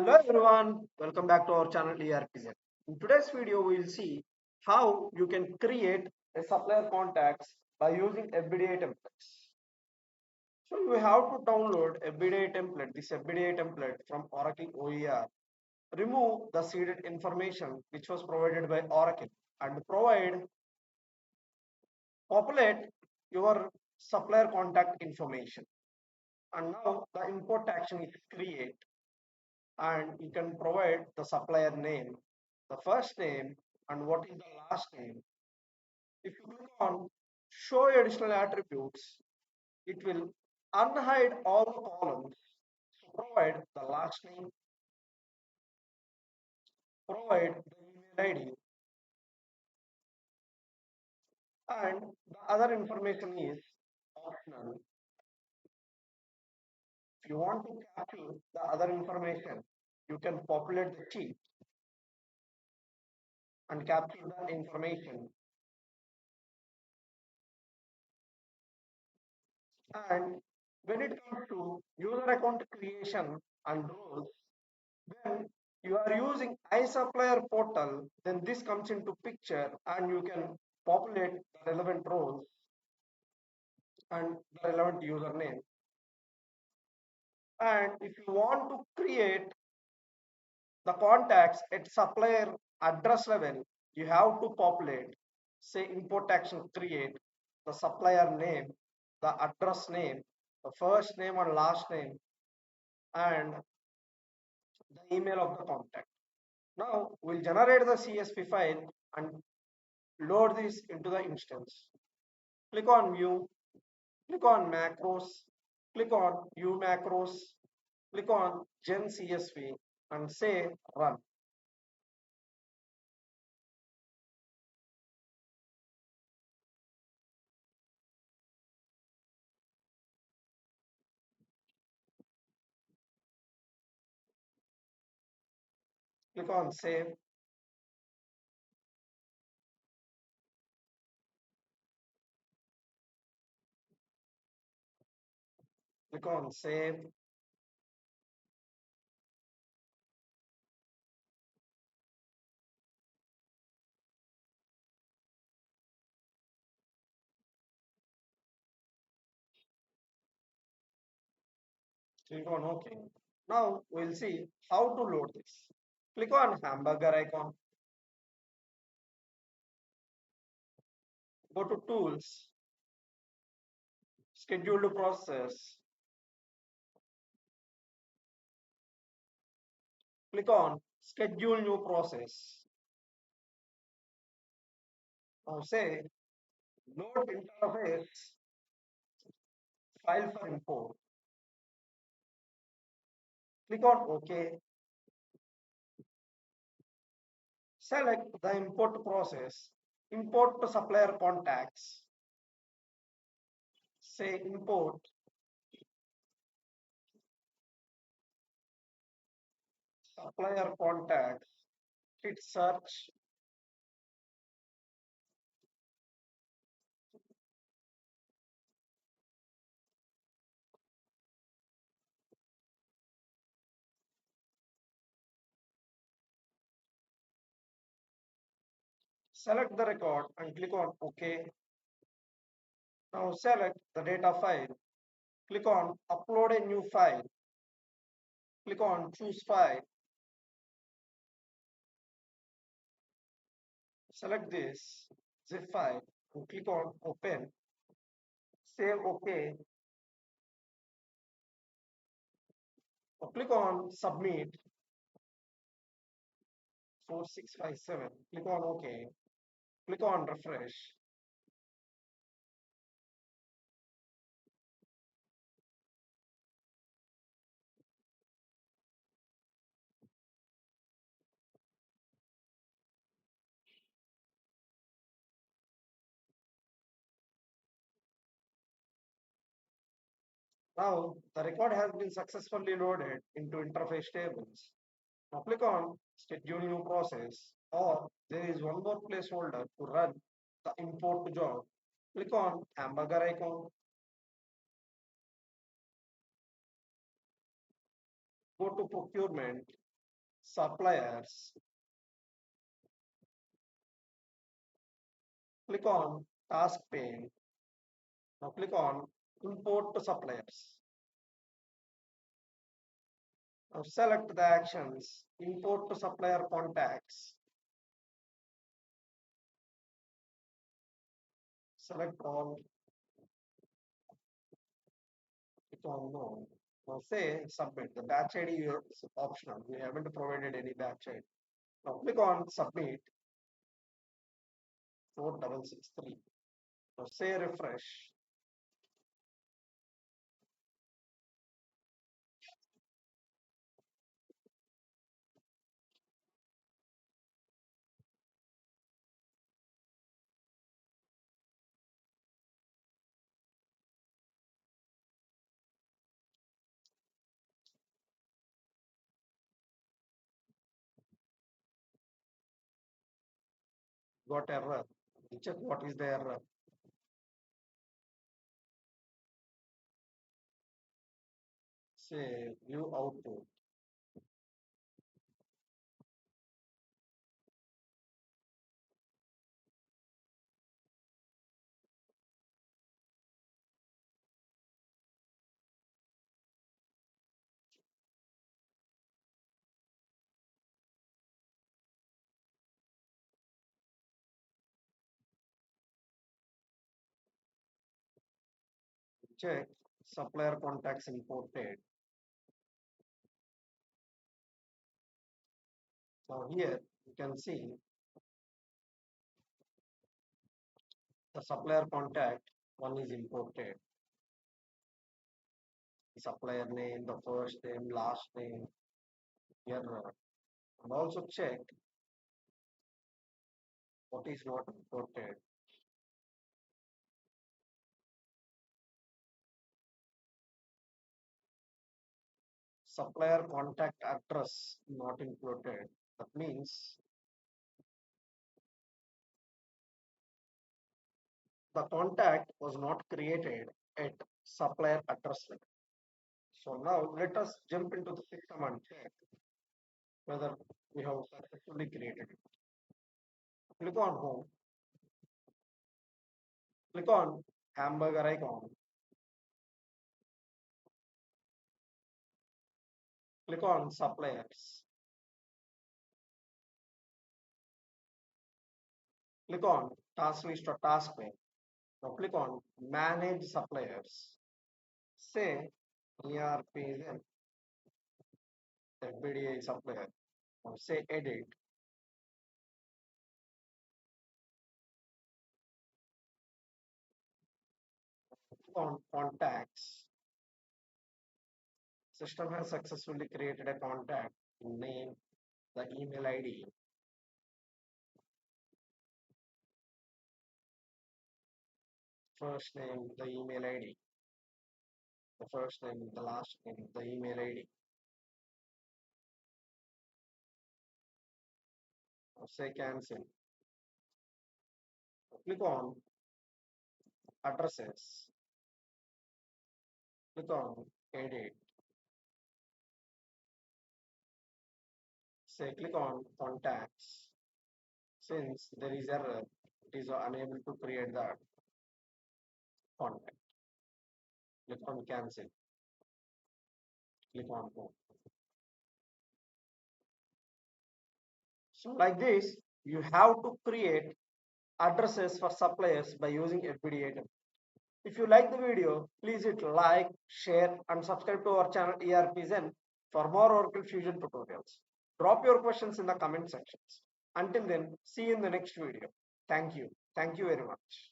Hello everyone, welcome back to our channel ERPZEN. In today's video, we will see how you can create a supplier contacts by using FBDI templates. So you have to download FBDI template, this FBDI template from Oracle OER. Remove the seeded information which was provided by Oracle and populate your supplier contact information. And now the import action is create, and you can provide the supplier name, the first name, and what is the last name. If you click on show additional attributes, it will unhide all the columns. So provide the last name, provide the email ID, and the other information is optional. If you want to capture the other information, you can populate the sheet and capture the information. And when it comes to user account creation and roles, when you are using iSupplier portal, then this comes into picture and you can populate the relevant roles and the relevant username. And if you want to create the contacts at supplier address level, you have to populate, say import action create, the supplier name, the address name, the first name and last name, and the email of the contact. Now we'll generate the CSV file and load this into the instance. Click on view, click on macros, click on view macros, click on gen CSV and say run. Click on save. Click on save. Click on OK. Now we'll see how to load this. Click on hamburger icon. Go to tools, scheduled process. Click on schedule new process. Now say load interface file for import. Click on OK. Select the import process. Import to supplier contacts. Say import supplier contacts. Hit search. Select the record and click on OK. Now select the data file. Click on upload a new file. Click on choose file. Select this zip file and click on open. Save OK. Now click on submit. 4657. Click on OK. Click on refresh. Now the record has been successfully loaded into interface tables. Now click on schedule new process, or there is one more placeholder to run the import job. Click on hamburger icon. Go to procurement suppliers, click on task pane. Now click on import to suppliers. Now select the actions, import to supplier contacts. Select all, click on no. Now say submit. The batch ID is optional. We haven't provided any batch ID. Now click on submit 4663. Now say refresh. Got error. Check what is the error. Say view output. Check supplier contacts imported. Now here you can see the supplier contact one is imported. The supplier name, the first name, last name, error. And also check what is not imported. Supplier contact address not included. That means the contact was not created at supplier address level. So now let us jump into the system and check whether we have successfully created it. Click on home. Click on hamburger icon. Click on suppliers. Click on task list or task pane. Now click on manage suppliers. Say ERPZEN FBDI supplier. Now say edit. Click on contacts. System has successfully created a contact. Name, the email ID. First name, the email ID. The first name, the last name, the email ID. Now say cancel. Click on addresses. Click on edit. Say click on contacts. Since there is error, it is unable to create that contact. Click on cancel. Click on home. So like this, you have to create addresses for suppliers by using FBDI. If you like the video, please hit like, share and subscribe to our channel ERPZEN for more Oracle Fusion tutorials. Drop your questions in the comment sections. Until then, see you in the next video. Thank you. Thank you very much.